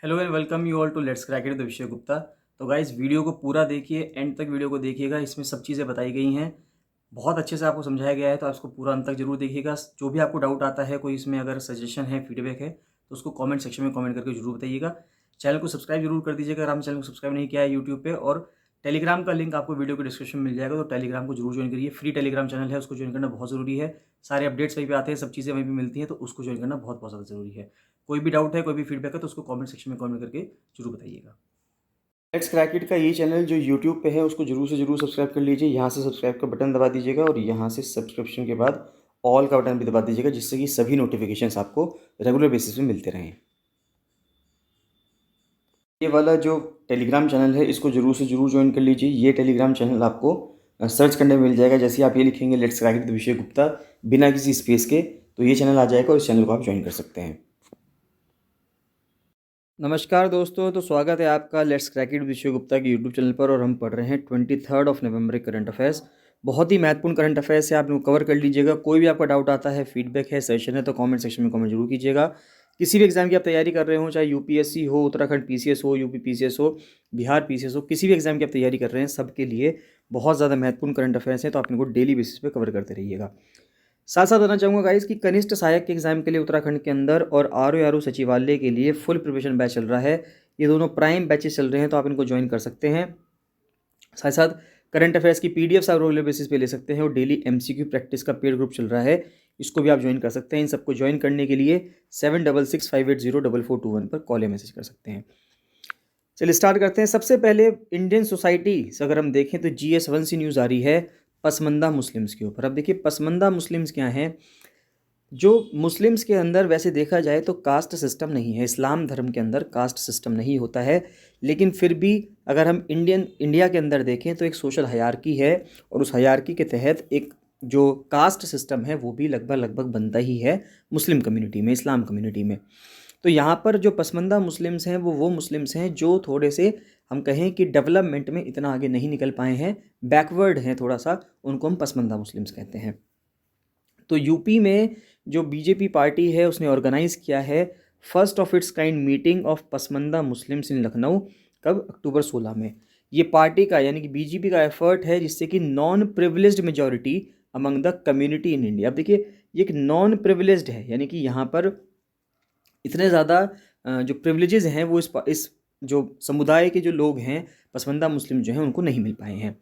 Hello and welcome you all to let's crack it the विषय गुप्ता। तो guys video को पूरा देखिए, एंड तक वीडियो को देखिएगा। इसमें सब चीज़ें बताई गई हैं, बहुत अच्छे से आपको समझाया गया है, तो आप इसको पूरा अंत तक जरूर देखिएगा। जो भी आपको डाउट आता है, कोई इसमें अगर सजेशन है, फीडबैक है, तो उसको कमेंट सेक्शन में कमेंट करके जरूर बताइएगा। चैनल को सब्सक्राइब जरूर कर दीजिएगा अगर आपने चैनल को सब्सक्राइब नहीं किया है यूट्यूब पे। और टेलीग्राम का लिंक आपको वीडियो के डिस्क्रिप्शन में मिल जाएगा, तो टेलीग्राम को जरूर ज्वाइन करिए। फ्री टेलीग्राम चैनल है, उसको ज्वाइन करना बहुत ज़रूरी है। सारे अपडेट्स वहीं पे आते हैं, सब चीज़ें वहीं पे मिलती हैं, तो उसको ज्वाइन करना बहुत बहुत ज़्यादा ज़रूरी है। कोई भी डाउट है, कोई भी फीडबैक है, तो उसको कमेंट सेक्शन में कमेंट करके जरूर बताइएगा। लेट्स क्रैक इट का ये चैनल जो यूट्यूब पे है, उसको जरूर से जरूर सब्सक्राइब कर लीजिए। यहाँ से सब्सक्राइब का बटन दबा दीजिएगा और यहाँ से सब्सक्रिप्शन के बाद ऑल का बटन भी दबा दीजिएगा, जिससे कि सभी नोटिफिकेशंस आपको रेगुलर बेसिस पे मिलते रहें। ये वाला जो टेलीग्राम चैनल है, इसको जरूर से जरूर ज्वाइन कर लीजिए। ये टेलीग्राम चैनल आपको सर्च करने में मिल जाएगा। जैसे ही आप ये लिखेंगे लेट्स क्रैक इट द विषय गुप्ता बिना किसी स्पेस के, तो ये चैनल आ जाएगा और इस चैनल को आप ज्वाइन कर सकते हैं। नमस्कार दोस्तों, तो स्वागत है आपका लेट्स क्रैक इट विषय गुप्ता के यूट्यूब चैनल पर। और हम पढ़ रहे हैं 23 नवंबर करंट अफेयर्स। बहुत ही महत्वपूर्ण करंट अफेयर्स है, आप लोग कवर कर लीजिएगा। कोई भी आपका डाउट आता है, फीडबैक है, सजेशन है, तो कमेंट सेक्शन में कमेंट जरूर कीजिएगा। किसी भी एग्जाम की आप तैयारी कर रहे हो, चाहे यूपीएससी हो, उत्तराखंड पीसीएस हो, यूपी पीसीएस हो, बिहार पीसीएस हो, किसी भी एग्जाम की आप तैयारी कर रहे हैं, सबके लिए बहुत ज़्यादा महत्वपूर्ण करंट अफेयर्स हैं, तो आप इनको डेली बेसिस पे कवर करते रहिएगा। साथ साथ बताना चाहूँगा गाइस कि कनिष्ठ सहायक के एग्जाम के लिए उत्तराखंड के अंदर और आर सचिवालय के लिए फुल प्रिपरेशन बैच चल रहा है। ये दोनों प्राइम बैचेस चल रहे हैं, तो आप इनको ज्वाइन कर सकते हैं। साथ साथ करंट अफेयर्स की पीडीएफ आप रेगुलर बेसिस पे ले सकते हैं, और डेली एमसीक्यू प्रैक्टिस का पेड ग्रुप चल रहा है, इसको भी आप ज्वाइन कर सकते हैं। इन सबको ज्वाइन करने के लिए 7665804421 पर कॉल या मैसेज कर सकते हैं। चलिए स्टार्ट करते हैं। सबसे पहले इंडियन सोसाइटी से अगर हम देखें तो GS1 सी न्यूज़ आ रही है पसमंदा मुस्लिम्स के ऊपर। अब देखिए पसमंदा मुस्लिम्स क्या हैं। जो मुस्लिम्स के अंदर वैसे देखा जाए तो कास्ट सिस्टम नहीं है, इस्लाम धर्म के अंदर कास्ट सिस्टम नहीं होता है, लेकिन फिर भी अगर हम इंडिया के अंदर देखें तो एक सोशल हायरार्की है, और उस हायरार्की के तहत एक जो कास्ट सिस्टम है वो भी लगभग लगभग बनता ही है मुस्लिम कम्युनिटी में, इस्लाम कम्युनिटी में। तो यहाँ पर जो पसमंदा मुस्लिम्स हैं वो मुस्लिम्स हैं जो थोड़े से हम कहें कि डेवलपमेंट में इतना आगे नहीं निकल पाए हैं, बैकवर्ड हैं थोड़ा सा, उनको हम पसमंदा मुस्लिम्स कहते हैं। तो यूपी में जो बीजेपी पार्टी है उसने ऑर्गेनाइज़ किया है first of its kind meeting of Pasmanda Muslims in Lucknow. कब? अक्टूबर 16 में। ये पार्टी का यानी कि बीजेपी का एफर्ट है जिससे कि non privileged majority among the community in India. अब देखिए ये एक नॉन प्रिविलेज्ड है, यानी कि यहाँ पर इतने ज़्यादा जो प्रिविलेजेस हैं वो इस जो समुदाय के जो लोग हैं पसमंदा मुस्लिम जो हैं उनको नहीं मिल पाए हैं।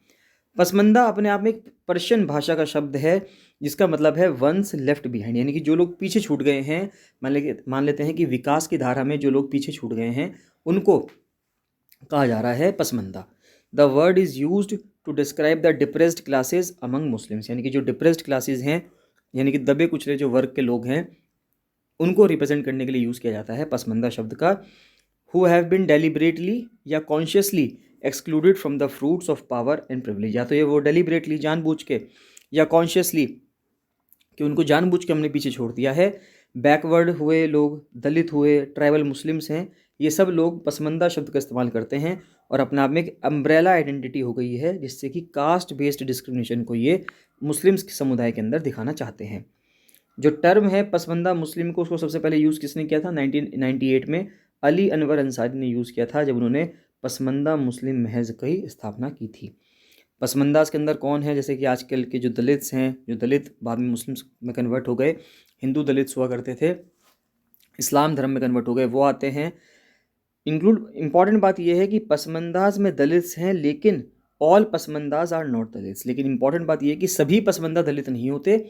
पसमंदा अपने आप में एक पर्शियन भाषा का शब्द है जिसका मतलब है वंस लेफ्ट बिहाइंड, यानी कि जो लोग पीछे छूट गए हैं। मान लेते हैं कि विकास की धारा में जो लोग पीछे छूट गए हैं उनको कहा जा रहा है Pasmanda. The word is used to describe the depressed classes among Muslims, यानी कि जो डिप्रेस्ड क्लासेस हैं, यानी कि दबे कुचले जो वर्ग के लोग हैं, उनको रिप्रेजेंट करने के लिए यूज़ किया जाता है पसमंदा शब्द का। हु हैव बिन डेलिबरेटली या consciously excluded from the fruits of power and privilege. या तो ये वो डेलिबरेटली जानबूझ के या कॉन्शियसली कि उनको जानबूझ के हमने पीछे छोड़ दिया है। बैकवर्ड हुए लोग, दलित हुए, ट्राइबल मुस्लिम्स हैं, ये सब लोग पसमंदा शब्द का इस्तेमाल करते हैं और अपने आप में एक अम्ब्रेला आइडेंटिटी हो गई है, जिससे कि कास्ट बेस्ड डिस्क्रिमिनेशन को ये मुस्लिम्स समुदाय के अंदर दिखाना चाहते हैं। जो टर्म है पसमंदा मुस्लिम को, उसको सबसे पहले यूज़ किसने किया था? 1998 में अली अनवर अंसारी ने यूज़ किया था, जब उन्होंने पसमंदा मुस्लिम महज़ की स्थापना की थी। पसमंदास के अंदर कौन है? जैसे कि आजकल के जो दलित्स हैं, जो दलित बाद में मुस्लिम्स में कन्वर्ट हो गए, हिंदू दलित हुआ करते थे, इस्लाम धर्म में कन्वर्ट हो गए, वो आते हैं। इम्पॉर्टेंट बात यह है कि पसमंदाज में दलित्स हैं, लेकिन ऑल पसमंदाज आर नॉट दलित्स। लेकिन इंपॉर्टेंट बात यह है कि सभी पसमंदा दलित नहीं होते,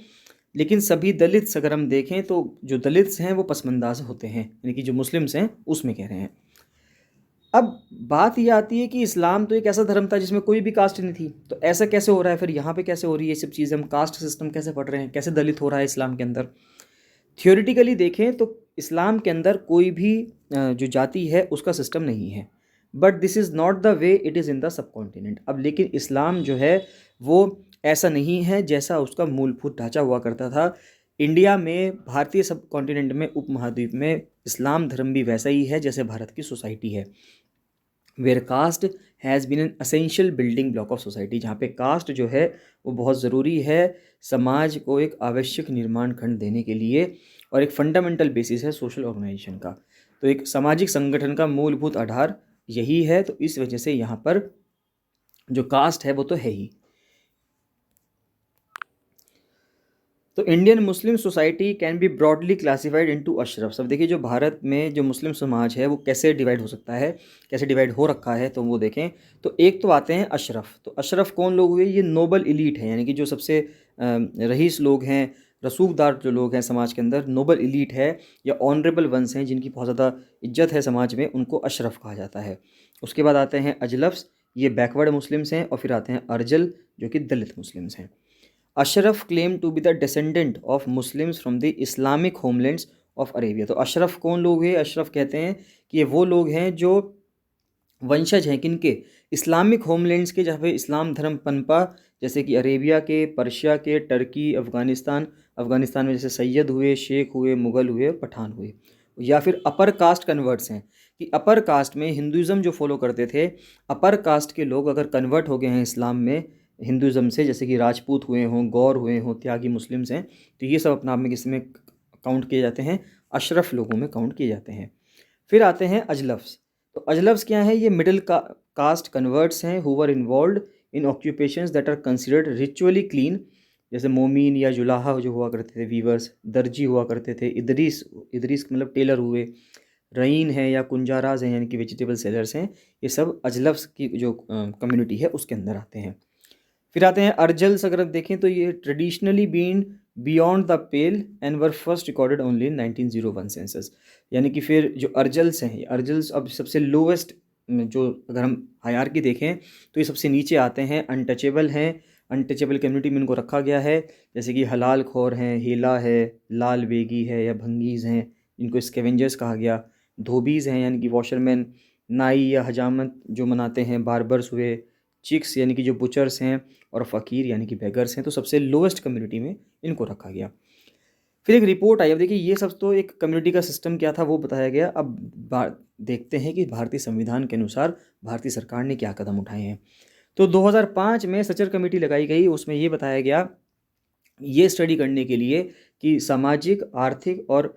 लेकिन सभी दलित्स अगर हम देखें तो जो दलित्स हैं वो पसमंदाज होते हैं, यानी कि जो मुस्लिम्स हैं उसमें कह रहे हैं। अब बात ये आती है कि इस्लाम तो एक ऐसा धर्म था जिसमें कोई भी कास्ट नहीं थी, तो ऐसा कैसे हो रहा है फिर यहाँ पे कैसे हो रही है ये सब चीज़ें? हम कास्ट सिस्टम कैसे पढ़ रहे हैं, कैसे दलित हो रहा है इस्लाम के अंदर? थियोरिटिकली देखें तो इस्लाम के अंदर कोई भी जो जाति है उसका सिस्टम नहीं है, but this is not the way it is in the sub continent. अब लेकिन इस्लाम जो है वो ऐसा नहीं है जैसा उसका मूलभूत ढांचा हुआ करता था। इंडिया में, भारतीय सब कॉन्टिनेंट में, उपमहाद्वीप में इस्लाम धर्म भी वैसा ही है जैसे भारत की सोसाइटी है, where caste has been an essential building block of society, जहाँ पे कास्ट जो है वो बहुत ज़रूरी है समाज को एक आवश्यक निर्माण खंड देने के लिए, और एक फंडामेंटल बेसिस है सोशल ऑर्गेनाइजेशन का। तो एक सामाजिक संगठन का मूलभूत आधार यही है, तो इस वजह से यहाँ पर जो कास्ट है वो तो है ही। तो Indian Muslim society can be broadly classified into Ashraf. सब देखिए, जो भारत में जो मुस्लिम समाज है वो कैसे डिवाइड हो सकता है, कैसे डिवाइड हो रखा है, तो वो देखें। तो एक तो आते हैं अशरफ। तो अशरफ कौन लोग हुए? ये नोबल इलीट है, यानी कि जो सबसे रईस लोग हैं, रसूखदार जो लोग हैं समाज के अंदर, नोबल इलीट है या ऑनरेबल वंस हैं, जिनकी बहुत ज़्यादा इज्जत है समाज में, उनको अशरफ कहा जाता है। उसके बाद आते हैं अजलफ्स, ये बैकवर्ड मुस्लिम्स हैं। और फिर आते हैं अर्जल, जो कि दलित मुस्लिम्स हैं। Ashraf claim to be the descendant of Muslims from the Islamic homelands of Arabia. तो अशरफ कौन लोग हैं? अशरफ कहते हैं कि ये वो लोग हैं जो वंशज हैं किनके? इस्लामिक होमलैंड्स के, जहाँ पे इस्लाम धर्म पनपा, जैसे कि अरेबिया के, पर्शिया के, टर्की, अफ़गानिस्तान। अफ़गानिस्तान में जैसे सैयद हुए, शेख हुए, मुग़ल हुए, पठान हुए। या फिर अपर कास्ट कन्वर्ट्स हैं, कि अपर कास्ट में हिंदुज़म जो फॉलो करते थे, अपर कास्ट के लोग अगर कन्वर्ट हो गए हैं इस्लाम में हिंदुज़म से, जैसे कि राजपूत हुए हों, गौर हुए हों, त्यागी मुस्लिम्स हैं, तो ये सब अपना आप में किस में काउंट किए जाते हैं? अशरफ लोगों में काउंट किए जाते हैं। फिर आते हैं अजलफ्स। तो अजलफ्स क्या हैं? ये मिडिल कास्ट कन्वर्ट्स हैं who were involved in occupations that are considered ritually clean, जैसे मोमीन या जुलाहा जो हुआ करते थे, वीवर्स, दर्जी हुआ करते थे, इदरीस, इदरीस मतलब टेलर हुए, रईन है या कुंजाराज हैं, यानी कि वेजिटेबल सेलर्स हैं। ये सब अजलफ्स की जो कम्युनिटी है उसके अंदर आते हैं। फिर आते हैं अर्जल्स। अगर आप देखें तो ये traditionally been beyond the pale and were first recorded only in 1901 census. यानी कि फिर जो अर्जल्स हैं, ये अर्जल्स अब सबसे लोवेस्ट, जो अगर हम हायरार्की देखें तो ये सबसे नीचे आते हैं, अनटचेबल हैं। अनटचेबल कम्युनिटी में इनको रखा गया है, जैसे कि हलाल खोर हैं, हेला है, लाल बेगी है या भंगीज़ हैं, इनको स्केवेंजर्स कहा गया। धोबीज़ हैं, यानी कि वॉशरमैन, नाई या हजामत जो मनाते हैं, बार्बर्स हुए, चिक्स यानी कि जो बुचर्स हैं, और फ़कीर यानी कि बेगर्स हैं। तो सबसे लोवेस्ट कम्युनिटी में इनको रखा गया। फिर एक रिपोर्ट आई। अब देखिए, ये सब तो एक कम्युनिटी का सिस्टम क्या था वो बताया गया। अब देखते हैं कि भारतीय संविधान के अनुसार भारतीय सरकार ने क्या कदम उठाए हैं। तो 2005 में सचर कमेटी लगाई गई, उसमें ये बताया गया, ये स्टडी करने के लिए कि सामाजिक, आर्थिक और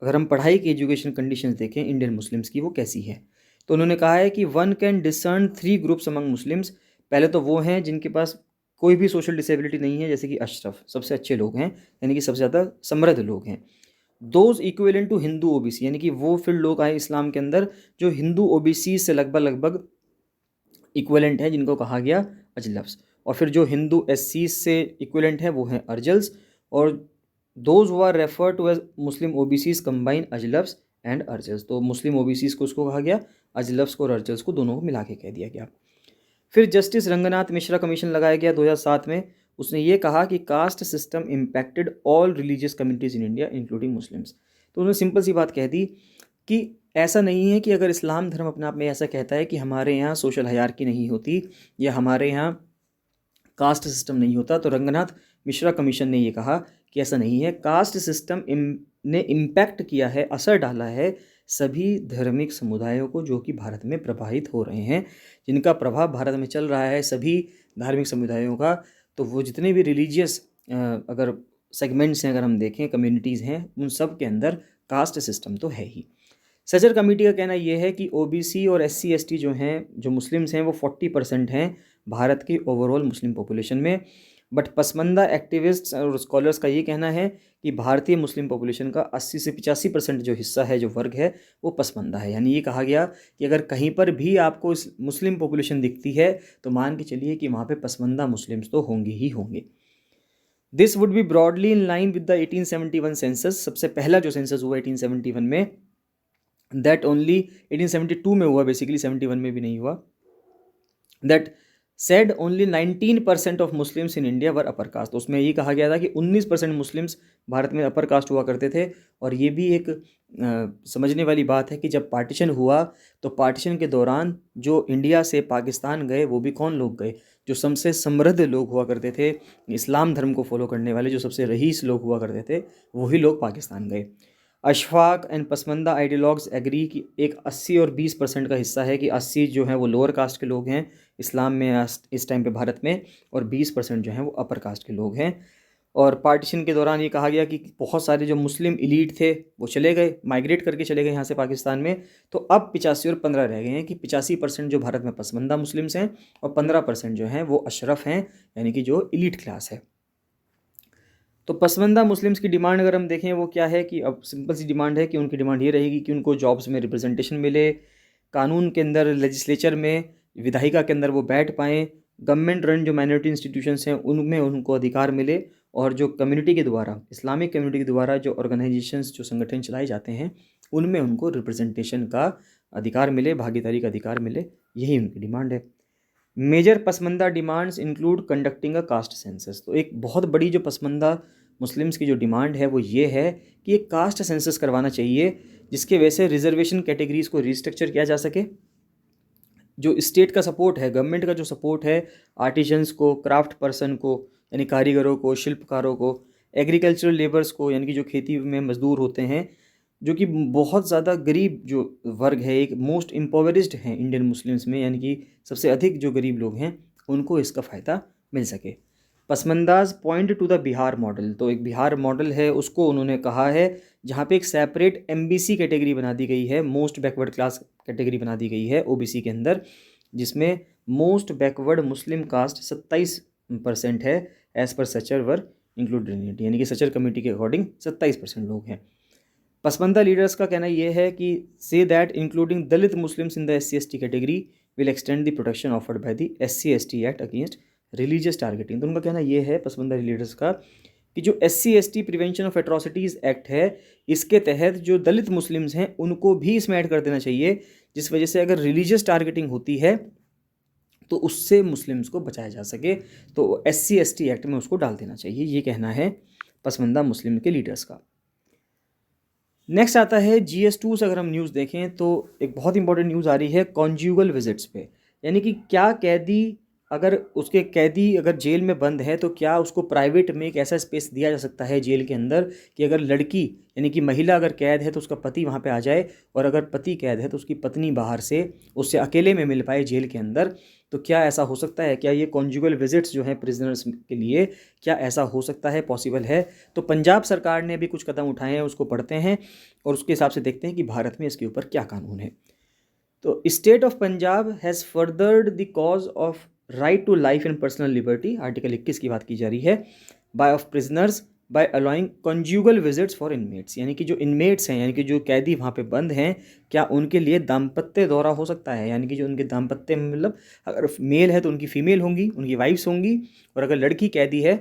अगर हम पढ़ाई की एजुकेशन कंडीशंस देखें इंडियन मुस्लिम्स की, वो कैसी है। तो उन्होंने कहा है कि one can discern 3 groups among Muslims. पहले तो वो हैं जिनके पास कोई भी सोशल डिसेबिलिटी नहीं है, जैसे कि अशरफ सबसे अच्छे लोग हैं, यानी कि सबसे ज़्यादा समृद्ध लोग हैं। Those equivalent to Hindu OBC, यानी कि वो फिर लोग आए इस्लाम के अंदर जो हिंदू ओबीसी से लगभग लगभग इक्विवेलेंट हैं, जिनको कहा गया अजलफ्स। और फिर जो हिंदू एससी से इक्विवेलेंट हैं वो हैं अर्जल्स। और those who are refer to as Muslim OBCs combine Ajlafs and Arzals. तो मुस्लिम ओबीसीज को उसको कहा गया, अजलफ्स को और अर्जल्स को दोनों को मिला के कह दिया गया। फिर जस्टिस रंगनाथ मिश्रा कमीशन लगाया गया 2007 में। उसने ये कहा कि caste system impacted all religious communities in India including Muslims. तो उन्होंने सिंपल सी बात कह दी कि ऐसा नहीं है कि अगर इस्लाम धर्म अपने आप में ऐसा कहता है कि हमारे यहाँ सोशल हायरार्की नहीं होती या हमारे यहाँ कास्ट सिस्टम नहीं होता, तो रंगनाथ मिश्रा कमीशन ने ये कहा कि ऐसा नहीं है। कास्ट सिस्टम ने इम्पैक्ट किया है, असर डाला है सभी धार्मिक समुदायों को जो कि भारत में प्रभावित हो रहे हैं, जिनका प्रभाव भारत में चल रहा है, सभी धार्मिक समुदायों का। तो वो जितने भी रिलीजियस अगर सेगमेंट्स हैं, अगर हम देखें, कम्युनिटीज़ हैं, उन सब के अंदर कास्ट सिस्टम तो है ही। सचर कमेटी का कहना यह है कि ओबीसी और एससी एसटी जो हैं, जो मुस्लिम्स हैं, वो 40% हैं भारत की ओवरऑल मुस्लिम पॉपुलेशन में। बट पसमंदा एक्टिविस्ट्स और स्कॉलर्स का ये कहना है कि भारतीय मुस्लिम पॉपुलेशन का 80 से 85% जो हिस्सा है, जो वर्ग है, वो पसमंदा है। यानी ये कहा गया कि अगर कहीं पर भी आपको इस मुस्लिम पॉपुलेशन दिखती है तो मान के चलिए कि वहाँ पे पसमंदा मुस्लिम्स तो होंगे ही होंगे। This would be broadly in line with the 1871 census. सबसे पहला जो सेंसस हुआ 1871 में, दैट ओनली 1872 में हुआ, बेसिकली 71 में भी नहीं हुआ, that said only 19% of Muslims in India were upper caste. उसमें ये कहा गया था कि 19% मुस्लिम्स भारत में अपर कास्ट हुआ करते थे। और ये भी एक समझने वाली बात है कि जब पार्टीशन हुआ तो पार्टीशन के दौरान जो इंडिया से पाकिस्तान गए वो भी कौन लोग गए? जो सबसे समृद्ध लोग हुआ करते थे, इस्लाम धर्म को फॉलो करने वाले जो सबसे रईस लोग हुआ करते थे, वही लोग पाकिस्तान गए। अशफाक एंड पसमंदा आइडियोलॉग्स एग्री कि एक 80 और 20% का हिस्सा है, कि 80 जो हैं वो लोअर कास्ट के लोग हैं इस्लाम में इस टाइम पे भारत में, और 20% जो हैं वो अपर कास्ट के लोग हैं। और पार्टीशन के दौरान ये कहा गया कि बहुत सारे जो मुस्लिम इलीट थे वो चले गए, माइग्रेट करके चले गए यहाँ से पाकिस्तान में। तो अब 85 और 15 रह गए हैं कि 85% जो भारत में पसमंदा मुस्लिम्स हैं और 15% जो हैं वो अशरफ हैं, यानी कि जो इलीट क्लास है। तो पसमंदा मुस्लिम्स की डिमांड अगर हम देखें वो क्या है कि अब सिंपल सी डिमांड है कि उनकी डिमांड ये रहेगी कि उनको जॉब्स में रिप्रेजेंटेशन मिले, कानून के अंदर, लेजिस्लेचर में, विधायिका के अंदर वो बैठ पाएँ, गवर्नमेंट रन जो माइनॉरिटी इंस्टीट्यूशंस हैं उनमें उनको अधिकार मिले, और जो कम्युनिटी के द्वारा, इस्लामिक कम्युनिटी के द्वारा जो ऑर्गेनाइजेशंस, जो संगठन चलाए जाते हैं उनमें उनको रिप्रेजेंटेशन का अधिकार मिले, भागीदारी का अधिकार मिले, यही उनकी डिमांड है। Major Pasmanda demands include conducting a caste census. तो एक बहुत बड़ी जो पसमंदा मुस्लिम्स की जो डिमांड है वो ये है कि एक कास्ट सेंसस करवाना चाहिए, जिसके वजह से रिजर्वेशन कैटेगरीज़ को रिस्ट्रक्चर किया जा सके। जो स्टेट का सपोर्ट है, गवर्नमेंट का जो सपोर्ट है आर्टिजन्स को, क्राफ्ट पर्सन को यानी कारीगरों को, शिल्पकारों को, एग्रीकल्चरल लेबर्स को यानी कि जो खेती में मजदूर होते हैं, जो कि बहुत ज़्यादा गरीब जो वर्ग है, एक मोस्ट इम्पोवरिस्ड हैं इंडियन मुस्लिम्स में, यानी कि सबसे अधिक जो गरीब लोग हैं उनको इसका फ़ायदा मिल सके। Pasmandas point to the Bihar model. तो एक बिहार मॉडल है उसको उन्होंने कहा है, जहाँ पे एक सेपरेट एमबीसी कैटेगरी बना दी गई है, मोस्ट बैकवर्ड क्लास कैटेगरी बना दी गई है ओबीसी के अंदर, जिसमें मोस्ट बैकवर्ड मुस्लिम कास्ट 27% है एज पर सचर वर इंक्लूडेड, यानी कि सचर कमेटी के अकॉर्डिंग 27% लोग हैं। पसमंदा लीडर्स का कहना यह है कि say that including Dalit Muslims in the SC/ST category will extend the protection offered by the SC/ST act against religious targeting. तो उनका कहना यह है पसमंदा लीडर्स का कि जो SC/ST prevention of atrocities act है, इसके तहत जो दलित मुस्लिम्स हैं उनको भी इसमें ऐड कर देना चाहिए, जिस वजह से अगर रिलीजियस टारगेटिंग होती है तो उससे मुस्लिम्स को बचाया जा सके, तो SC/ST एक्ट में उसको डाल देना चाहिए, ये कहना है पसमंदा मुस्लिम के लीडर्स का। नेक्स्ट आता है GS2 से अगर हम न्यूज़ देखें तो एक बहुत इंपॉर्टेंट न्यूज़ आ रही है कॉन्ज्यूगल विजिट्स पे, यानी कि क्या कैदी अगर जेल में बंद है तो क्या उसको प्राइवेट में एक ऐसा स्पेस दिया जा सकता है जेल के अंदर कि अगर लड़की यानी कि महिला अगर कैद है तो उसका पति वहाँ पे आ जाए, और अगर पति कैद है तो उसकी पत्नी बाहर से उससे अकेले में मिल पाए जेल के अंदर। तो क्या ऐसा हो सकता है? क्या ये कॉन्जुगल विजिट्स जो हैं प्रिजनर्स के लिए, क्या ऐसा हो सकता है, पॉसिबल है? तो पंजाब सरकार ने भी कुछ कदम उठाए हैं, उसको पढ़ते हैं और उसके हिसाब से देखते हैं कि भारत में इसके ऊपर क्या कानून है। तो state of Punjab has furthered the cause of right to life and personal liberty, article 21 की बात की जा रही है, by of prisoners by allowing conjugal visits for inmates, यानी कि जो इनमेट्स हैं यानी कि जो कैदी वहाँ पे बंद हैं, क्या उनके लिए दाम्पत्य दौरा हो सकता है, यानी कि जो उनके दाम्पत्य मतलब अगर मेल है तो उनकी फीमेल होंगी, उनकी वाइफ्स होंगी, और अगर लड़की कैदी है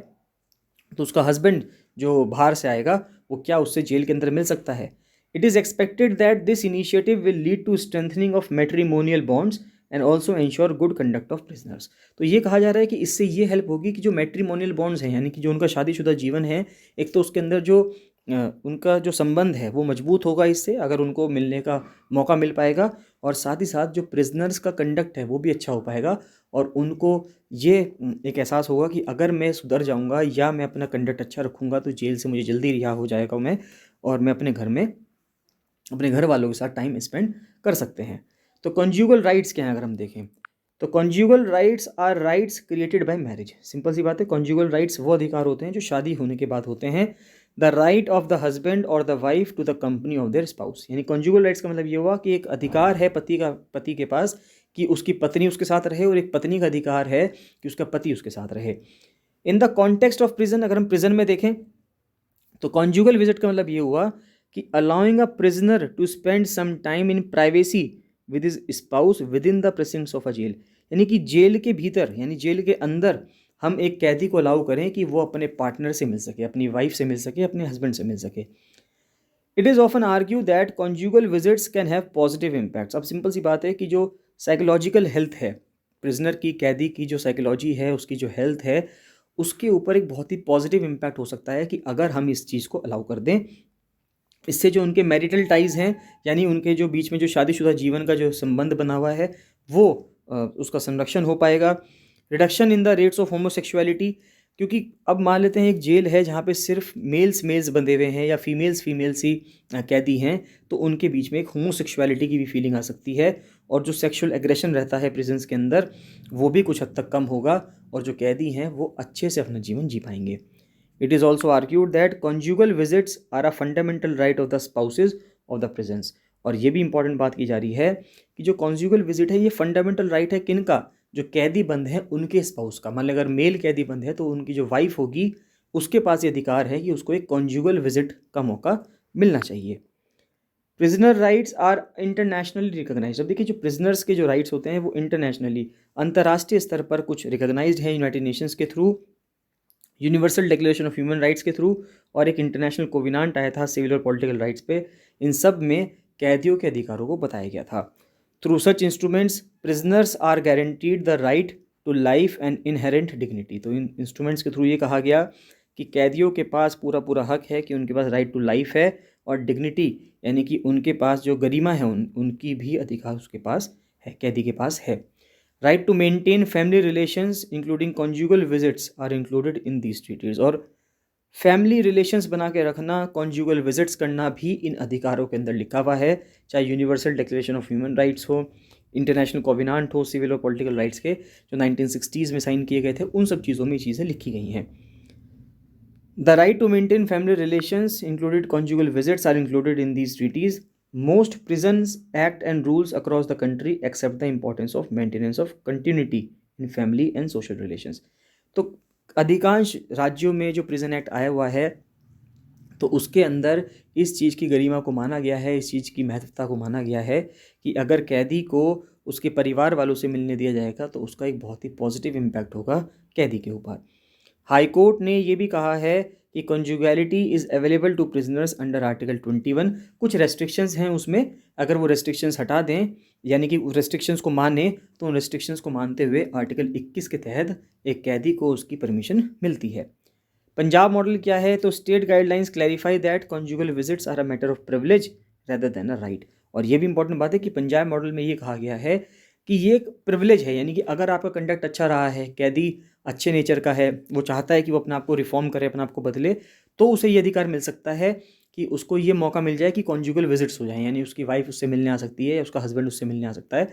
तो उसका हस्बैंड जो बाहर से आएगा वो क्या उससे जेल के अंदर मिल सकता है। It is expected that this initiative will lead to strengthening of matrimonial bonds and also ensure good conduct of prisoners. तो ये कहा जा रहा है कि इससे ये हेल्प होगी कि जो मैट्रिमोनियल बॉन्ड्स हैं यानी कि जो उनका शादीशुदा जीवन है, एक तो उसके अंदर जो उनका जो संबंध है वो मजबूत होगा इससे, अगर उनको मिलने का मौका मिल पाएगा, और साथ ही साथ जो प्रिजनर्स का कंडक्ट है वो भी अच्छा हो पाएगा, और उनको ये एक एहसास होगा कि अगर मैं सुधर जाऊंगा या मैं अपना कंडक्ट अच्छा रखूंगा तो जेल से मुझे जल्दी रिहा हो जाएगा मैं, और मैं अपने घर में अपने घर वालों के साथ टाइम स्पेंड कर सकते हैं। तो कॉन्ज्यूगल राइट्स क्या हैं अगर हम देखें तो conjugal rights are rights created by marriage. Simple सी बात है, कॉन्ज्यूगल राइट्स वो अधिकार होते हैं जो शादी होने के बाद होते हैं। The right of the husband और the wife to the company of their spouse, यानी कॉन्ज्यूगल राइट्स का मतलब ये हुआ कि एक अधिकार है पति के पास कि उसकी पत्नी उसके साथ रहे, और एक पत्नी का अधिकार है कि उसका पति उसके साथ रहे। In the context of prison, अगर हम प्रिजन में देखें तो कॉन्जुगल विजिट का मतलब ये हुआ कि allowing a prisoner to spend some time in privacy with his spouse within the presence of a jail, यानी कि जेल के भीतर यानी जेल के अंदर हम एक कैदी को अलाउ करें कि वो अपने पार्टनर से मिल सके, अपनी वाइफ से मिल सके, अपने हस्बैंड से मिल सके। It is often argue that conjugal visits can have positive impacts. अब सिंपल सी बात है कि जो साइकोलॉजिकल हेल्थ है प्रिजनर की, कैदी की जो साइकोलॉजी है, उसकी जो हेल्थ है, उसके ऊपर एक बहुत ही पॉजिटिव इम्पैक्ट हो सकता है कि अगर हम इस चीज़ को अलाउ कर दें। इससे जो उनके मैरिटल टाइज हैं यानी उनके जो बीच में जो शादीशुदा जीवन का जो संबंध बना हुआ है वो उसका संरक्षण हो पाएगा। Reduction in the rates of homosexuality, क्योंकि अब मान लेते हैं एक जेल है जहाँ पे सिर्फ मेल्स बंधे हुए हैं या फीमेल्स ही कैदी हैं, तो उनके बीच में एक होमोसेक्सुअलिटी की भी फीलिंग आ सकती है, और जो सेक्सुअल एग्रेशन रहता है प्रिजन्स के अंदर वो भी कुछ हद तक कम होगा, और जो कैदी हैं वो अच्छे से अपना जीवन जी पाएंगे। It is also argued that conjugal visits are a fundamental right of the spouses of the prisons. और ये भी इंपॉर्टेंट बात की जा रही है कि जो कॉन्जुगल विजिट है ये फंडामेंटल राइट है किनका, जो कैदी बंद है उनके स्पाउस का। मान लो अगर मेल कैदी बंद है तो उनकी जो वाइफ होगी उसके पास ये अधिकार है कि उसको एक कॉन्जुगल विजिट का मौका मिलना चाहिए। Prisoner rights are internationally recognised. अब देखिए जो प्रिजनर्स के जो राइट्स होते हैं वो इंटरनेशनली अंतर्राष्ट्रीय स्तर पर कुछ रिकॉग्नाइज्ड है यूनाइटेड नेशंस के through, universal declaration of human rights के थ्रू, और एक इंटरनेशनल कोविनांट आया था सिविल और पॉलिटिकल राइट्स पे। इन सब में कैदियों के अधिकारों को बताया गया था। Through such instruments prisoners are guaranteed the right to life and inherent dignity. तो इन इंस्ट्रूमेंट्स के थ्रू ये कहा गया कि कैदियों के पास पूरा पूरा हक है कि उनके पास राइट टू लाइफ है, और डिग्निटी यानी कि उनके पास जो गरिमा है उनकी भी अधिकार उसके पास है, कैदी के पास है। Right to maintain family relations including conjugal visits are included in these treaties. और फैमिली रिलेशंस बना के रखना, कॉन्जुगल विजिट्स करना भी इन अधिकारों के अंदर लिखा हुआ है, चाहे universal declaration of human rights हो, इंटरनेशनल कोविनांट हो, सिविल और पॉलिटिकल राइट्स के जो 1960s में साइन किए गए थे, उन सब चीज़ों में ये चीज़ें लिखी गई हैं। The right to maintain family relations included conjugal visits are included in these treaties. Most prisons act and rules across the country accept the importance of maintenance of continuity in family and social relations। तो अधिकांश राज्यों में जो prison act आया हुआ है तो उसके अंदर इस चीज़ की गरिमा को माना गया है, इस चीज़ की महत्वता को माना गया है कि अगर कैदी को उसके परिवार वालों से मिलने दिया जाएगा तो उसका एक बहुत ही पॉजिटिव इम्पैक्ट होगा कैदी के ऊपर। हाई कोर्ट ने ये भी कहा है कि conjugality is available to prisoners under article 21। कुछ रेस्ट्रिक्शंस हैं उसमें, अगर वो रेस्ट्रिक्शंस हटा दें यानी कि रेस्ट्रिक्शंस को माने तो उन रेस्ट्रिक्शंस को मानते हुए आर्टिकल 21 के तहत एक कैदी को उसकी परमिशन मिलती है। पंजाब मॉडल क्या है, तो state guidelines clarify that conjugal visits are a matter of privilege rather than a right. और ये भी इंपॉर्टेंट बात है कि पंजाब मॉडल में ये कहा गया है कि ये एक प्रिविलेज है, यानी कि अगर आपका कंडक्ट अच्छा रहा है, कैदी अच्छे नेचर का है, वो चाहता है कि वो अपने आप को रिफॉर्म करे, अपने आप को बदले, तो उसे ये अधिकार मिल सकता है कि उसको ये मौका मिल जाए कि कॉन्जुगल विजिट्स हो जाएं, यानी उसकी वाइफ उससे मिलने आ सकती है या उसका हस्बैंड उससे मिलने आ सकता है।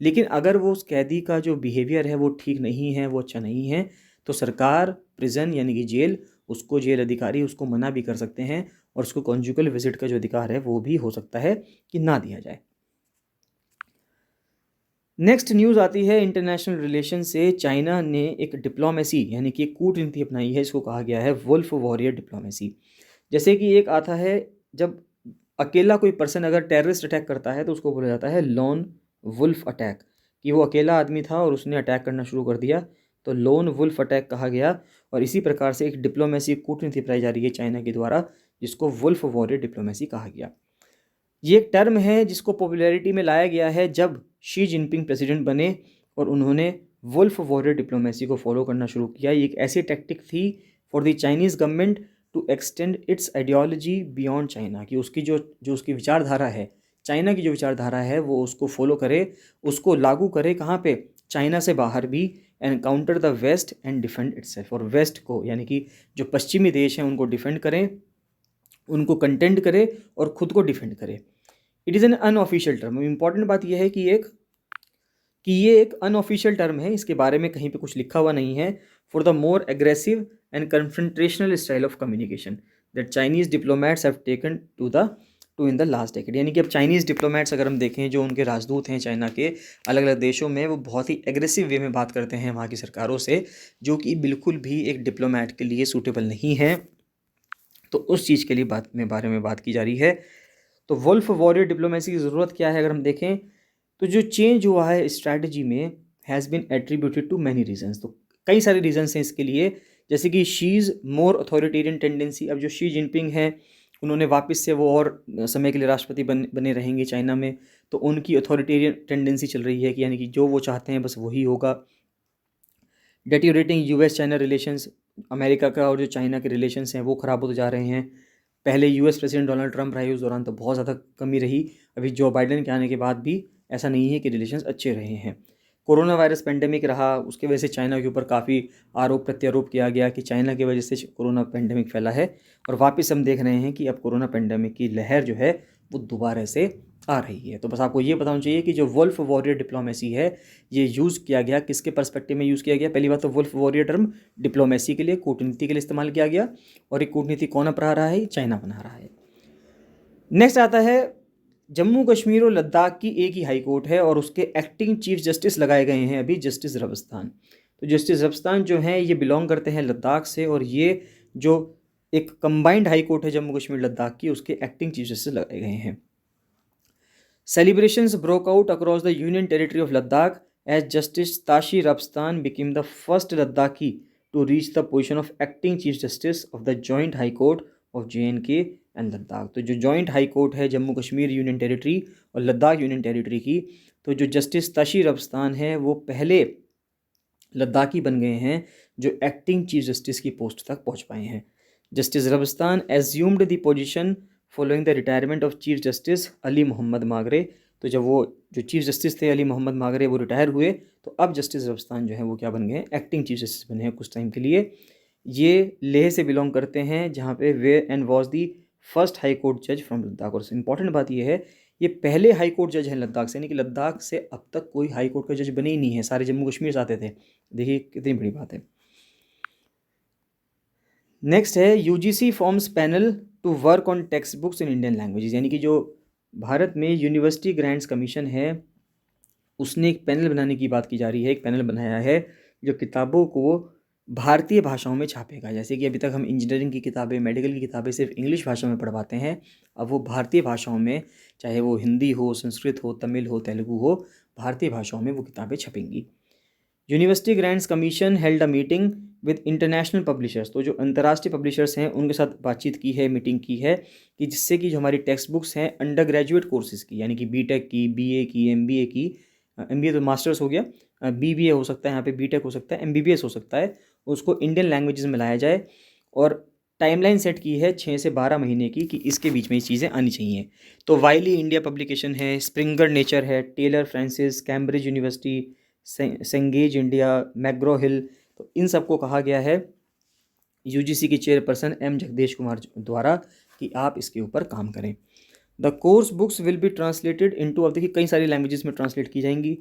लेकिन अगर वो उस कैदी का जो बिहेवियर है वो ठीक नहीं है, वो अच्छा नहीं है, तो सरकार, प्रिजन यानी कि जेल, उसको जेल अधिकारी उसको मना भी कर सकते हैं और उसको कॉन्जुगल विजिट का जो अधिकार है वो भी हो सकता है कि ना दिया जाए। नेक्स्ट न्यूज़ आती है इंटरनेशनल रिलेशन से। चाइना ने एक डिप्लोमेसी यानी कि एक कूटनीति अपनाई है, इसको कहा गया है वुल्फ वॉरियर डिप्लोमेसी। जैसे कि एक आता है, जब अकेला कोई पर्सन अगर टेररिस्ट अटैक करता है तो उसको बोला जाता है लोन वुल्फ अटैक, कि वो अकेला आदमी था और उसने अटैक करना शुरू कर दिया, तो लोन वुल्फ अटैक कहा गया। और इसी प्रकार से एक डिप्लोमेसी कूटनीति अपनाई जा रही है चाइना के द्वारा, जिसको वुल्फ वॉरियर डिप्लोमेसी कहा गया। ये एक टर्म है जिसको पॉपुलैरिटी में लाया गया है जब शी जिनपिंग प्रेसिडेंट बने और उन्होंने वुल्फ वॉरियर डिप्लोमेसी को फॉलो करना शुरू किया। ये एक ऐसी टैक्टिक थी for the Chinese government to extend its ideology beyond China, कि उसकी जो उसकी विचारधारा है, चाइना की जो विचारधारा है वो उसको फॉलो करे, उसको लागू करे कहाँ पे, चाइना से बाहर भी, and counter the west and defend itself. और वेस्ट को यानी कि जो पश्चिमी देश हैं उनको डिफेंड करें, उनको कंटेंट करे और ख़ुद को डिफेंड करे। It is an unofficial term. Important बात यह है कि ये एक अनऑफिशियल टर्म है, इसके बारे में कहीं पे कुछ लिखा हुआ नहीं है। For the more aggressive and confrontational style of communication that Chinese diplomats have taken to in the last decade. यानी कि अब चाइनीज़ डिप्लोमेट्स अगर हम देखें, जो उनके राजदूत हैं चाइना के अलग अलग देशों में, वो बहुत ही एग्रेसिव वे में बात करते हैं वहाँ की सरकारों से, जो कि बिल्कुल भी एक डिप्लोमेट के लिए सूटेबल नहीं है। तो उस चीज़ के लिए बारे में बात की जा रही है। तो वुल्फ वॉरियर डिप्लोमेसी की ज़रूरत क्या है, अगर हम देखें तो जो चेंज हुआ है स्ट्रैटेजी में has been attributed to many reasons. तो कई सारे रीजंस हैं इसके लिए, जैसे कि शीज़ मोर अथॉरिटेरियन टेंडेंसी। अब जो शी जिनपिंग हैं उन्होंने वापस से वो और समय के लिए राष्ट्रपति बने रहेंगे चाइना में, तो उनकी अथॉरिटेरियन टेंडेंसी चल रही है कि यानी कि जो वो चाहते हैं बस वही होगा। डेटियोरेटिंग यूएस चाइना रिलेशंस, अमेरिका का और जो चाइना के रिलेशंस हैं वो ख़राब होते जा रहे हैं। पहले यूएस प्रेसिडेंट डोनाल्ड ट्रंप रहे उस दौरान तो बहुत ज़्यादा कमी रही, अभी जो बाइडेन के आने के बाद भी ऐसा नहीं है कि रिलेशंस अच्छे रहे हैं। कोरोना वायरस पेंडेमिक रहा, उसके वजह से चाइना के ऊपर काफ़ी आरोप प्रत्यारोप किया गया कि चाइना की वजह से कोरोना पेंडेमिक फैला है, और वापस हम देख रहे हैं कि अब कोरोना पेंडेमिक की लहर जो है वो दोबारा से आ रही है। तो बस आपको ये बताना चाहिए कि जो वुल्फ वॉरियर डिप्लोमेसी है ये यूज़ किया गया किसके पर्सपेक्टिव में यूज़ किया गया। पहली बात तो वुल्फ वॉरियर टर्म डिप्लोमेसी के लिए, कूटनीति के लिए इस्तेमाल किया गया, और ये कूटनीति कौन अपना रहा है? चाइना बना रहा है। नेक्स्ट आता है जम्मू कश्मीर और लद्दाख की एक ही हाई कोर्ट है और उसके एक्टिंग चीफ जस्टिस लगाए गए हैं अभी जस्टिस रबस्तान। तो जस्टिस रबस्तान जो हैं ये बिलोंग करते हैं लद्दाख से, और ये जो एक कंबाइंड हाई कोर्ट है जम्मू कश्मीर लद्दाख की, उसके एक्टिंग चीफ जस्टिस लगाए गए हैं। Celebrations broke out across the Union Territory of Ladakh as Justice Tashi Rabstan became the first Ladakhi to reach the position of acting Chief Justice of the Joint High Court of J&K and Ladakh। तो जो joint high court है Jammu Kashmir union territory और Ladakh union territory की, तो जो justice Tashi रब्स्तान है वो पहले लद्दाखी बन गए हैं जो एक्टिंग चीफ जस्टिस की पोस्ट तक पहुंच पाए हैं। Justice Rabstan assumed the position following the retirement of chief justice Ali Mohammad Magrey. तो जब वो जो चीफ जस्टिस थे अली मोहम्मद मागरे वो रिटायर हुए, तो अब जस्टिस रब्स्तान जो है वो क्या बन गए? एक्टिंग चीफ जस्टिस बने हैं कुछ टाइम के लिए। ये लेह से बिलोंग करते हैं जहाँ पे way and was the first high court जज फ्रॉम लद्दाख। और इंपॉर्टेंट बात ये है ये पहले हाई कोर्ट जज हैं लद्दाख से, यानी कि लद्दाख से अब तक कोई हाई कोर्ट का जज बने ही नहीं है, सारे जम्मू कश्मीर से आते थे। देखिए कितनी बड़ी बात है। नेक्स्ट है UGC forms panel to work on text books in Indian languages, यानी कि जो भारत में यूनिवर्सिटी ग्रांट्स कमीशन है उसने एक पैनल बनाने की बात की जा रही है। एक पैनल बनाया है जो किताबों को भारतीय भाषाओं में छापेगा। जैसे कि अभी तक हम इंजीनियरिंग की किताबें, मेडिकल की किताबें सिर्फ इंग्लिश भाषा में पढ़वाते हैं, अब वो भारतीय भाषाओं में, चाहे वो हिंदी हो, संस्कृत हो, तमिल हो, तेलुगु हो, भारतीय भाषाओं में वो किताबें छपेंगी। University Grants Commission held a meeting with international publishers. तो जो अंतर्राष्ट्रीय पब्लिशर्स हैं उनके साथ बातचीत की है, मीटिंग की है, कि जिससे कि जो हमारी टेक्स्ट बुक्स हैं अंडर ग्रेजुएट कोर्सेज़ की, यानी कि बीटेक की, बीए की, एमबीए की, एमबीए तो मास्टर्स हो गया, बीबीए हो सकता है, यहाँ पे बीटेक हो सकता है, एमबीबीएस हो सकता है, उसको इंडियन लैंग्वेजेस में लाया जाए। और टाइमलाइन सेट की है 6 से 12 महीने की कि इसके बीच में ये चीज़ें आनी चाहिए। तो वाइली इंडिया पब्लिकेशन है, स्प्रिंगर नेचर है, Taylor Francis, Cambridge University, Cengage India, McGraw Hill, तो इन सबको कहा गया है यूजीसी की चेयरपर्सन एम जगदेश कुमार द्वारा कि आप इसके ऊपर काम करें। The course books will be translated into, अब देखिए कई सारी लैंग्वेजेस में ट्रांसलेट की जाएंगी,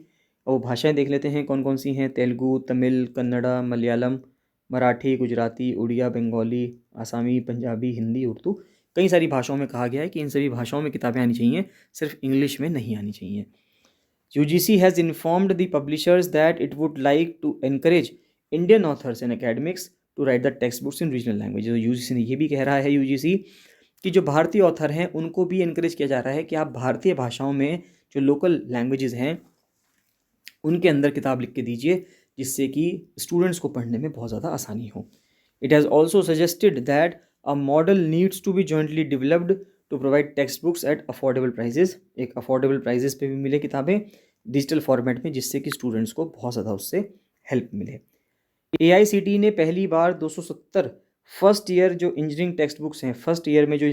और वो भाषाएं देख लेते हैं कौन कौन सी हैं। तेलुगु, तमिल, कन्नड़ा, मलयालम, मराठी, गुजराती, उड़िया, बंगाली, आसामी, पंजाबी, हिंदी, उर्दू, कई सारी भाषाओं में कहा गया है कि इन सभी भाषाओं में किताबें आनी चाहिए, सिर्फ इंग्लिश में नहीं आनी चाहिए। UGC has informed the publishers that it would like to encourage Indian authors and academics to write the textbooks in regional languages। तो UGC ने ये भी कह रहा है UGC कि जो भारतीय ऑथर हैं उनको भी इनक्रेज किया जा रहा है कि आप भारतीय भाषाओं में जो लोकल लैंग्वेजेस हैं उनके अंदर किताब लिख के दीजिए, जिससे कि स्टूडेंट्स को पढ़ने में बहुत ज़्यादा आसानी हो। It has also suggested that a model needs to be jointly developed to provide text books at affordable prices. एक अफोर्डेबल प्राइजेस पे भी मिले किताबें डिजिटल फॉर्मेट में, जिससे कि स्टूडेंट्स को बहुत ज़्यादा उससे हेल्प मिले। AICTE ने पहली बार 270 फर्स्ट ईयर जो इंजीनियरिंग टेक्स्ट बुक्स हैं, फर्स्ट ईयर में जो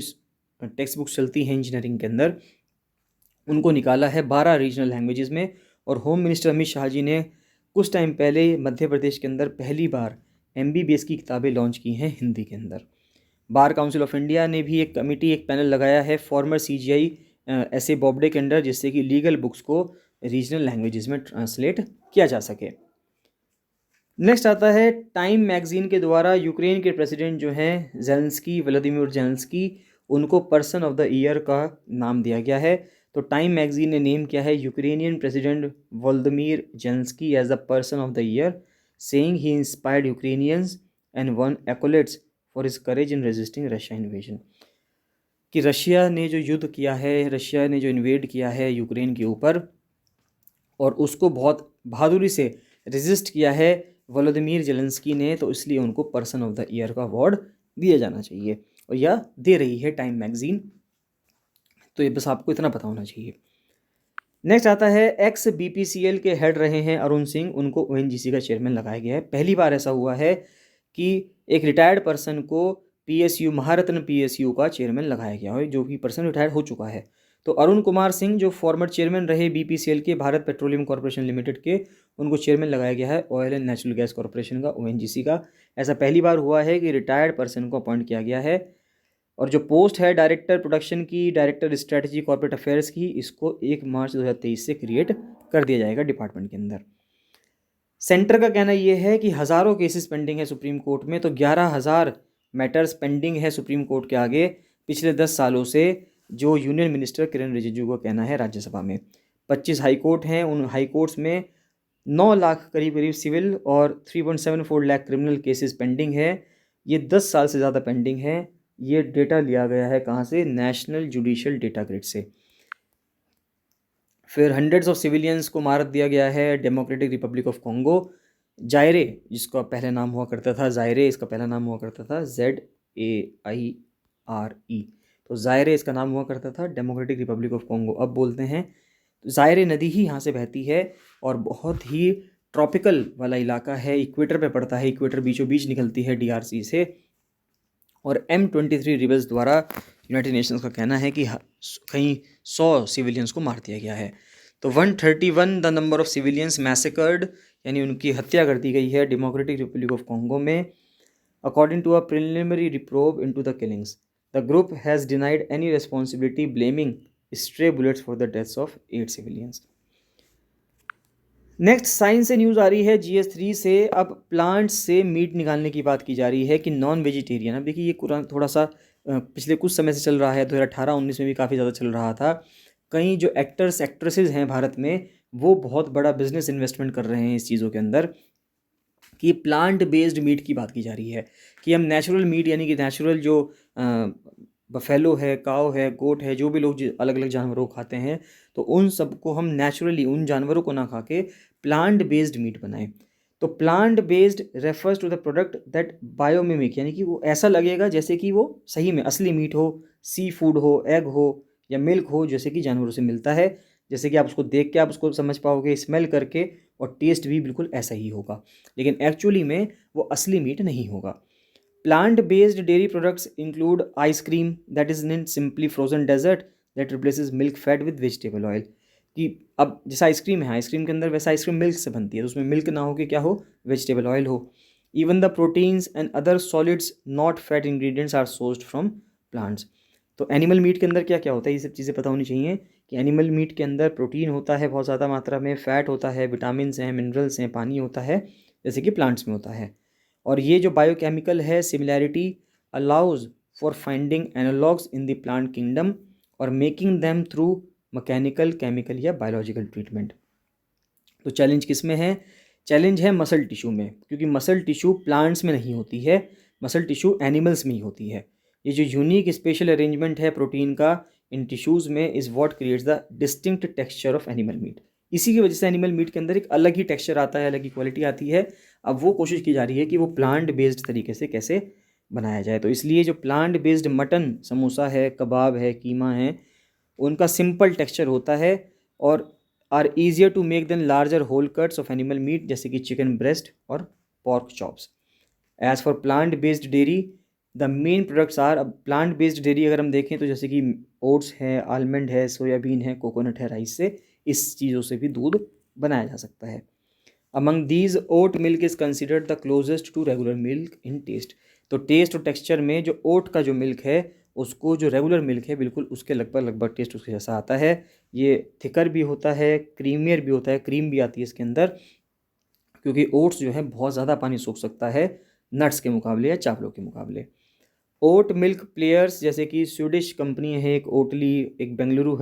टेक्स्ट बुक्स चलती हैं इंजीनियरिंग के अंदर, उनको निकाला है 12 रीजनल लैंग्वेजेस में। और होम मिनिस्टर अमित शाह जी ने कुछ टाइम पहले मध्य प्रदेश के अंदर पहली बार MBBS की किताबें लॉन्च की हैं हिंदी के अंदर। बार काउंसिल ऑफ इंडिया ने भी एक कमेटी, एक पैनल लगाया है फॉर्मर CGI ऐसे बॉब्डे के अंडर, जिससे कि लीगल बुक्स को रीजनल लैंग्वेजेस में ट्रांसलेट किया जा सके। नेक्स्ट आता है टाइम मैगजीन के द्वारा यूक्रेन के प्रेसिडेंट जो हैं जेलेंस्की, व्लादिमीर जेलेंस्की, उनको पर्सन ऑफ द ईयर का नाम दिया गया है। तो टाइम मैगजीन ने नेम किया है Ukrainian president Volodymyr Zelensky as the person of the year, saying he inspired Ukrainians and won accolades for his courage in resisting Russia invasion. कि रशिया ने जो युद्ध किया है, रशिया ने जो इन्वेड किया है यूक्रेन के ऊपर, और उसको बहुत बहादुरी से रेजिस्ट किया है वोलोदिमीर जेलेंस्की ने, तो इसलिए उनको पर्सन ऑफ द ईयर का अवार्ड दिया जाना चाहिए, और यह दे रही है टाइम मैगजीन। तो ये बस आपको इतना पता होना चाहिए। नेक्स्ट आता है एक्स BPCL के हेड रहे हैं अरुण सिंह, उनको ONGC का चेयरमैन लगाया गया है। पहली बार ऐसा हुआ है कि एक रिटायर्ड पर्सन को PSU, महारत्न PSU का चेयरमैन लगाया गया है, जो कि पर्सन रिटायर्ड हो चुका है। तो अरुण कुमार सिंह जो फॉर्मर चेयरमैन रहे BPCL के, भारत पेट्रोलियम कॉर्पोरेशन लिमिटेड के, उनको चेयरमैन लगाया गया है oil and natural gas corporation का, ONGC का। ऐसा पहली बार हुआ है कि रिटायर्ड पर्सन को अपॉइंट किया गया है। और जो पोस्ट है डायरेक्टर प्रोडक्शन की, डायरेक्टर स्ट्रेटजी कॉर्पोरेट अफेयर्स की, इसको 1 मार्च 2023 से क्रिएट कर दिया जाएगा डिपार्टमेंट के अंदर। सेंटर का कहना यह है कि हज़ारों केसेस पेंडिंग है सुप्रीम कोर्ट में, तो 11,000 मैटर्स पेंडिंग है सुप्रीम कोर्ट के आगे पिछले 10 सालों से, जो यूनियन मिनिस्टर किरण रिजिजू का कहना है राज्यसभा में। 25 हाई कोर्ट हैं, उन हाई कोर्ट्स में 9 लाख करीब करीब सिविल और 3.74 लाख क्रिमिनल केसेस पेंडिंग है। ये 10 साल से ज़्यादा पेंडिंग है। ये डेटा लिया गया है कहाँ से? नेशनल जुडिशियल डेटा ग्रिड से। फिर हंड्रेड्स ऑफ सिविलियंस को मार दिया गया है डेमोक्रेटिक रिपब्लिक ऑफ कॉन्गो। जायरे, जिसका पहले नाम हुआ करता था जायरे, इसका पहला नाम हुआ करता था ZAIRE, तो जायरे इसका नाम हुआ करता था, डेमोक्रेटिक रिपब्लिक ऑफ कॉन्गो अब बोलते हैं। तो जायरे नदी ही यहाँ से बहती है और बहुत ही ट्रॉपिकल वाला इलाका है, इक्वेटर पे पड़ता है, इक्वेटर बीचों बीच निकलती है DRC से। और M23 रिबल्स द्वारा यूनाइटेड नेशंस का कहना है कि कहीं 100 सिविलियंस को मार दिया गया है। तो 131 the number of civilians massacred, यानी उनकी हत्या कर दी गई है डेमोक्रेटिक रिपब्लिक ऑफ कॉन्गो में, according to a preliminary reprobe into the killings. The group has denied any responsibility, blaming stray bullets for the deaths of 8 civilians. Next science से news आ रही है GS3 से। अब प्लांट्स से meet निकालने की बात की जा रही है कि नॉन वेजिटेरियन। अब देखिए ये थोड़ा सा पिछले कुछ समय से चल रहा है, 2018-19 में भी काफ़ी ज़्यादा चल रहा था। कई जो एक्टर्स एक्ट्रेसेस हैं भारत में, वो बहुत बड़ा बिजनेस इन्वेस्टमेंट कर रहे हैं इस चीज़ों के अंदर, कि प्लांट बेस्ड मीट की बात की जा रही है कि हम नेचुरल मीट, यानी कि नेचुरल जो बफेलो है, काव है, गोट है, जो भी लोग अलग अलग जानवरों को खाते हैं, तो उन सबको हम नेचुरली उन जानवरों को ना खा के प्लांट बेस्ड मीट बनाएं। तो plant based refers to the product that biomimic, यानी कि वो ऐसा लगेगा जैसे कि वो सही में असली मीट हो, सी फूड हो, एग हो या मिल्क हो, जैसे कि जानवरों से मिलता है। जैसे कि आप उसको देख के आप उसको समझ पाओगे, स्मेल करके, और टेस्ट भी बिल्कुल ऐसा ही होगा, लेकिन एक्चुअली में वो असली मीट नहीं होगा। Plant based dairy products include ice cream that is in simply frozen dessert that replaces milk fat with vegetable oil. कि अब जैसा आइसक्रीम है, आइसक्रीम के अंदर वैसा आइसक्रीम मिल्क से बनती है, तो उसमें मिल्क ना हो कि क्या हो, वेजिटेबल ऑयल हो। Even the proteins and other solids not fat ingredients are sourced from plants. तो एनिमल मीट के अंदर क्या क्या होता है, ये सब चीज़ें पता होनी चाहिए कि एनिमल मीट के अंदर प्रोटीन होता है बहुत ज़्यादा मात्रा में, फ़ैट होता है, विटामिन हैं, मिनरल्स हैं, पानी होता है, जैसे कि प्लांट्स में होता है। और ये जो बायोकेमिकल है similarity allows for finding analogs in the plant kingdom और making them through mechanical, chemical या बायोलॉजिकल ट्रीटमेंट। तो चैलेंज किस में है? चैलेंज है मसल टिश्यू में, क्योंकि मसल टिश्यू प्लांट्स में नहीं होती है, मसल टिश्यू एनिमल्स में ही होती है। ये जो यूनिक स्पेशल अरेंजमेंट है प्रोटीन का इन टिश्यूज़ में is what creates the distinct texture of animal meet. इसी की वजह से एनिमल मीट के अंदर एक अलग ही टेक्सचर आता है, अलग ही क्वालिटी आती है। अब वो कोशिश की जा रही है कि वो प्लांट बेस्ड तरीके से कैसे बनाया जाए। तो इसलिए जो प्लांट बेस्ड मटन समोसा है, कबाब है, कीमा है, उनका सिंपल टेक्सचर होता है और are easier to make than larger whole cuts of animal meat, जैसे कि चिकन ब्रेस्ट और pork chops. As for plant based dairy the main products are, अब प्लांट बेस्ड डेयरी अगर हम देखें तो जैसे कि ओट्स है, आलमंड है, सोयाबीन है, कोकोनट है, राइस से, इस चीज़ों से भी दूध बनाया जा सकता है। Among these oat milk is considered the closest to regular milk in taste. तो टेस्ट और टेक्सचर में जो ओट का जो मिल्क है, उसको जो रेगुलर मिल्क है बिल्कुल उसके लगभग टेस्ट उसके जैसा आता है। ये थिकर भी होता है, क्रीमियर भी होता है, क्रीम भी आती है इसके अंदर, क्योंकि ओट्स जो है बहुत ज़्यादा पानी सोख सकता है नट्स के मुकाबले या चावलों के मुकाबले। ओट मिल्क प्लेयर्स जैसे कि स्वीडिश कंपनी है एक, ओटली, एक बेंगलुरु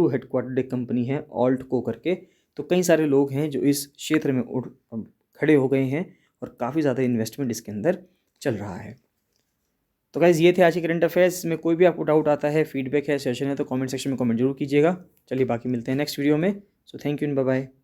हेडक्वार्टर्ड एक कंपनी है ऑल्ट को करके। तो कई सारे लोग हैं जो इस क्षेत्र में खड़े हो गए हैं और काफ़ी ज़्यादा इन्वेस्टमेंट इसके अंदर चल रहा है। तो गाइज़ ये थे आज के करंट अफेयर्स में। कोई भी आपको डाउट आता है, फीडबैक है, सेशन है, तो कमेंट सेक्शन में कमेंट जरूर कीजिएगा। चलिए बाकी मिलते हैं नेक्स्ट वीडियो में। So thank you and bye bye.